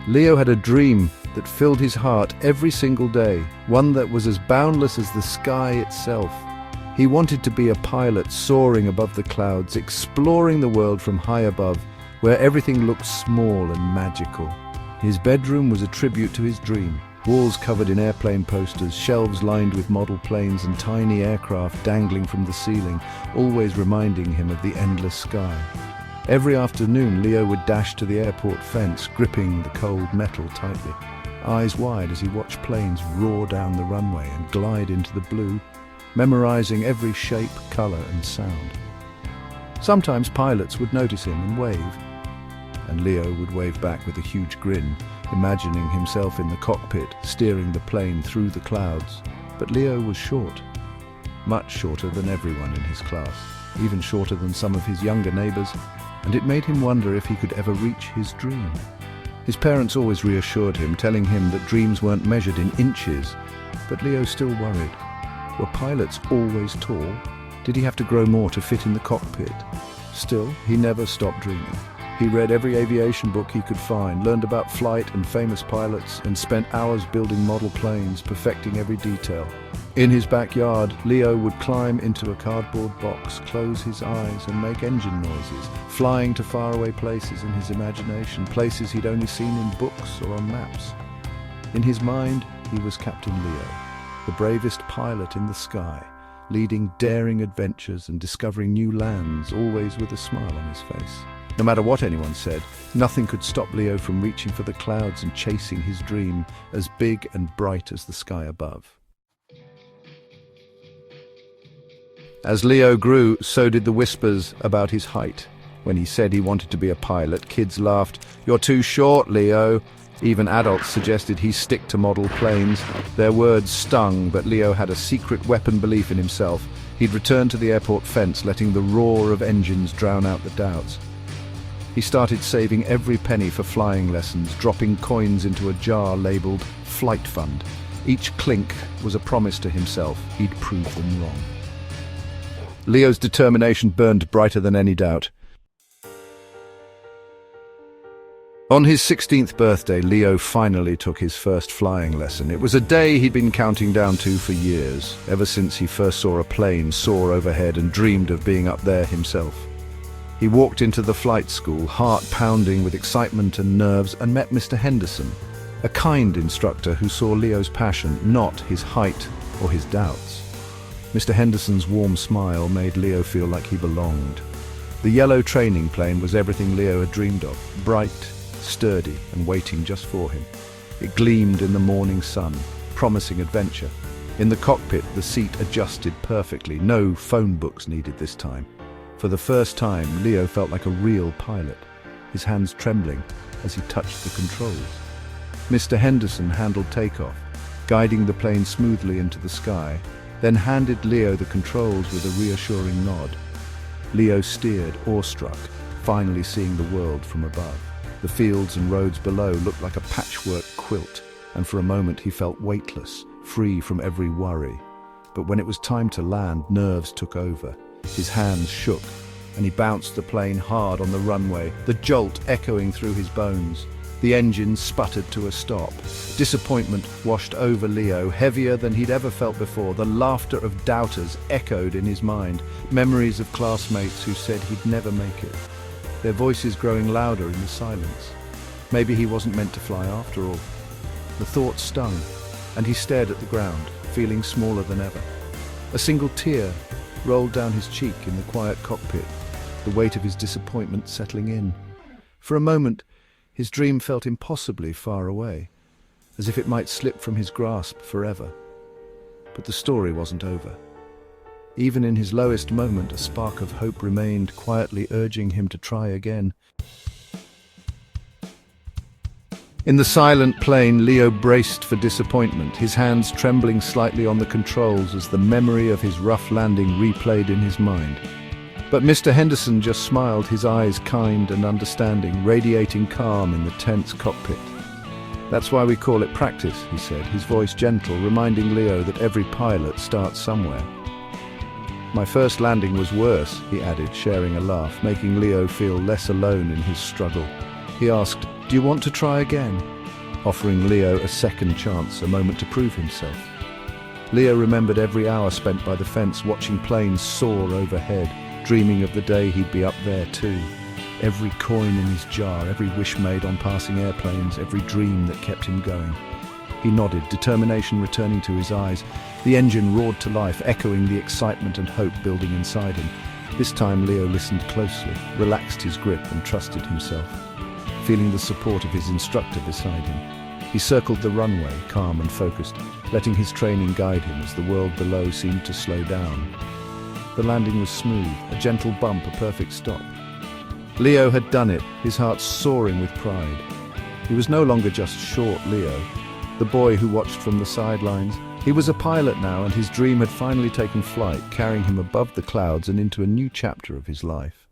Leo had a dream that filled his heart every single day, one that was as boundless as the sky itself. He wanted to be a pilot soaring above the clouds, exploring the world from high above, where everything looked small and magical. His bedroom was a tribute to his dream. Walls covered in airplane posters, shelves lined with model planes and tiny aircraft dangling from the ceiling, always reminding him of the endless sky. Every afternoon, Leo would dash to the airport fence, gripping the cold metal tightly, eyes wide as he watched planes roar down the runway and glide into the blue, memorizing every shape, color, and sound. Sometimes pilots would notice him and wave, and Leo would wave back with a huge grin, imagining himself in the cockpit, steering the plane through the clouds. But Leo was short, much shorter than everyone in his class, even shorter than some of his younger neighbors, and it made him wonder if he could ever reach his dream. His parents always reassured him, telling him that dreams weren't measured in inches, but Leo still worried. Were pilots always tall? Did he have to grow more to fit in the cockpit? Still, he never stopped dreaming. He read every aviation book he could find, learned about flight and famous pilots, and spent hours building model planes, perfecting every detail. In his backyard, Leo would climb into a cardboard box, close his eyes and make engine noises, flying to faraway places in his imagination, places he'd only seen in books or on maps. In his mind, he was Captain Leo, the bravest pilot in the sky, leading daring adventures and discovering new lands, always with a smile on his face. No matter what anyone said, nothing could stop Leo from reaching for the clouds and chasing his dream, as big and bright as the sky above. As Leo grew, so did the whispers about his height. When he said he wanted to be a pilot, kids laughed, "You're too short, Leo." Even adults suggested he stick to model planes. Their words stung, but Leo had a secret weapon belief in himself. He'd return to the airport fence, letting the roar of engines drown out the doubts. He started saving every penny for flying lessons, dropping coins into a jar labeled Flight Fund. Each clink was a promise to himself he'd prove them wrong. Leo's determination burned brighter than any doubt. On his 16th birthday, Leo finally took his first flying lesson. It was a day he'd been counting down to for years, ever since he first saw a plane soar overhead and dreamed of being up there himself. He walked into the flight school, heart pounding with excitement and nerves, and met Mr. Henderson, a kind instructor who saw Leo's passion, not his height or his doubts. Mr. Henderson's warm smile made Leo feel like he belonged. The yellow training plane was everything Leo had dreamed of, bright, sturdy, and waiting just for him. It gleamed in the morning sun, promising adventure. In the cockpit, the seat adjusted perfectly. No phone books needed this time. For the first time, Leo felt like a real pilot, his hands trembling as he touched the controls. Mr. Henderson handled takeoff, guiding the plane smoothly into the sky, then handed Leo the controls with a reassuring nod. Leo steered, awestruck, finally seeing the world from above. The fields and roads below looked like a patchwork quilt, and for a moment he felt weightless, free from every worry. But when it was time to land, nerves took over. His hands shook, and he bounced the plane hard on the runway, the jolt echoing through his bones. The engine sputtered to a stop. Disappointment washed over Leo, heavier than he'd ever felt before. The laughter of doubters echoed in his mind, memories of classmates who said he'd never make it, their voices growing louder in the silence. Maybe he wasn't meant to fly after all. The thought stung, and he stared at the ground, feeling smaller than ever. A single tear rolled down his cheek in the quiet cockpit, the weight of his disappointment settling in. For a moment, his dream felt impossibly far away, as if it might slip from his grasp forever. But the story wasn't over. Even in his lowest moment, a spark of hope remained, quietly urging him to try again. In the silent plane, Leo braced for disappointment, his hands trembling slightly on the controls as the memory of his rough landing replayed in his mind. But Mr. Henderson just smiled, his eyes kind and understanding, radiating calm in the tense cockpit. "That's why we call it practice," he said, his voice gentle, reminding Leo that every pilot starts somewhere. "My first landing was worse," he added, sharing a laugh, making Leo feel less alone in his struggle. He asked, "Do you want to try again?" offering Leo a second chance, a moment to prove himself. Leo remembered every hour spent by the fence watching planes soar overhead, dreaming of the day he'd be up there too. Every coin in his jar, every wish made on passing airplanes, every dream that kept him going. He nodded, determination returning to his eyes. The engine roared to life, echoing the excitement and hope building inside him. This time Leo listened closely, relaxed his grip and trusted himself, feeling the support of his instructor beside him. He circled the runway, calm and focused, letting his training guide him as the world below seemed to slow down. The landing was smooth, a gentle bump, a perfect stop. Leo had done it, his heart soaring with pride. He was no longer just short Leo, the boy who watched from the sidelines. He was a pilot now, and his dream had finally taken flight, carrying him above the clouds and into a new chapter of his life.